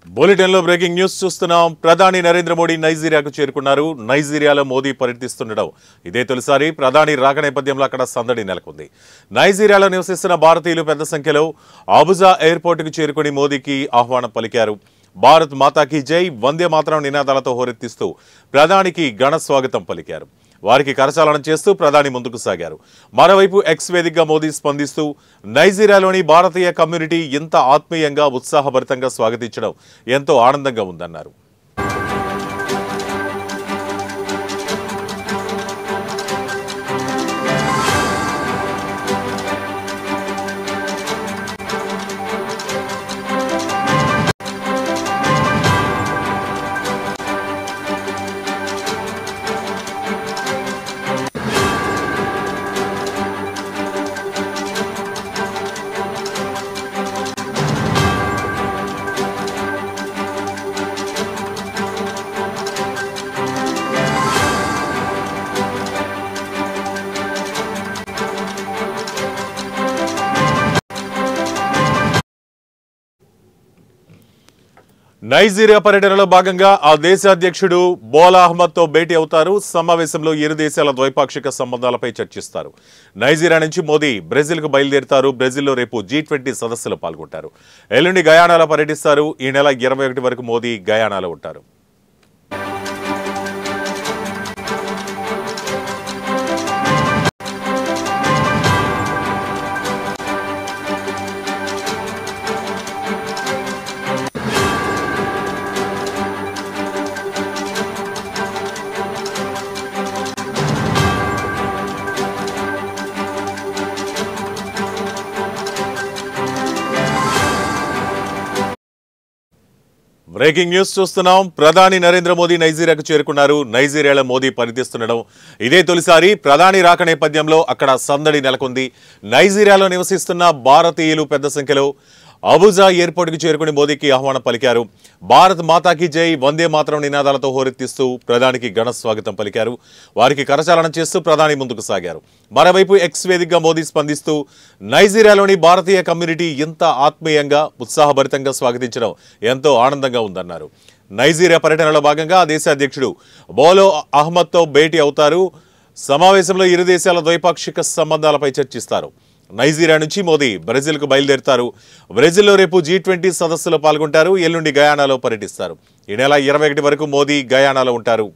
బులెటిన్లో breaking news చూస్తున్నాం. ప్రధాని నరేంద్ర మోడీ నైజీరియాకు చేరుకున్నారు. నైజీరియాలో మోదీ పర్యటిస్తుండడం ఇదే తొలిసారి. ప్రధాని రాక నేపథ్యంలో అక్కడ సందడి నెలకొంది. నైజీరియాలో నివసిస్తున్న భారతీయులు పెద్ద సంఖ్యలో అబుజా ఎయిర్పోర్టుకు చేరుకుని మోదీకి ఆహ్వానం పలికారు. భారత్ మాతాకి జై, వందే మాతరం నినాదాలతో హోరెత్తిస్తూ ప్రధానికి ఘన స్వాగతం పలికారు. వారికి కరచాలనం చేస్తూ ప్రధాని ముందుకు సాగారు. మరోవైపు ఎక్స్ వేదికగా మోదీ స్పందిస్తూ నైజీరియాలోని భారతీయ కమ్యూనిటీ ఇంత ఆత్మీయంగా ఉత్సాహభరితంగా స్వాగతించడం ఎంతో ఆనందంగా ఉందన్నారు. నైజీరియా పర్యటనలో భాగంగా ఆ దేశ అధ్యక్షుడు బోలా అహ్మద్తో భేటీ అవుతారు. సమావేశంలో ఇరు దేశాల ద్వైపాక్షిక సంబంధాలపై చర్చిస్తారు. నైజీరియా నుంచి మోదీ బ్రెజిల్కు బయలుదేరుతారు. బ్రెజిల్లో రేపు G20 సదస్సులో పాల్గొంటారు. ఎల్లుండి గయానాలో పర్యటిస్తారు. ఈ నెల 21 వరకు మోదీ గయానాలో ఉంటారు. బ్రేకింగ్ న్యూస్ చూస్తున్నాం. ప్రధాని నరేంద్ర మోదీ నైజీరియాకు చేరుకున్నారు. నైజీరియాలో మోదీ పర్యటిస్తుండడం ఇదే తొలిసారి. ప్రధాని రాక నేపథ్యంలో అక్కడ సందడి నెలకొంది. నైజీరియాలో నివసిస్తున్న భారతీయులు పెద్ద సంఖ్యలో అబుజా ఎయిర్పోర్టుకు చేరుకుని మోదీకి ఆహ్వానం పలికారు. భారత్ మాతాకి జై, వందే మాతరం నినాదాలతో హోరెత్తిస్తూ ప్రధానికి ఘన స్వాగతం పలికారు. వారికి కరచాలనం చేస్తూ ప్రధాని ముందుకు సాగారు. మరోవైపు ఎక్స్ వేదికగా మోదీ స్పందిస్తూ నైజీరియాలోని భారతీయ కమ్యూనిటీ ఇంత ఆత్మీయంగా ఉత్సాహభరితంగా స్వాగతించడం ఎంతో ఆనందంగా ఉందన్నారు. నైజీరియా పర్యటనలో భాగంగా ఆ దేశ అధ్యక్షుడు బోలా అహ్మద్తో భేటీ అవుతారు. సమావేశంలో ఇరు దేశాల ద్వైపాక్షిక సంబంధాలపై చర్చిస్తారు. నైజీరియా నుంచి మోదీ బ్రెజిల్కు బయలుదేరుతారు. బ్రెజిల్లో రేపు G20 సదస్సులో పాల్గొంటారు. ఎల్లుండి గయానాలో పర్యటిస్తారు. ఈ నెల 21 వరకు మోదీ గయానాలో ఉంటారు.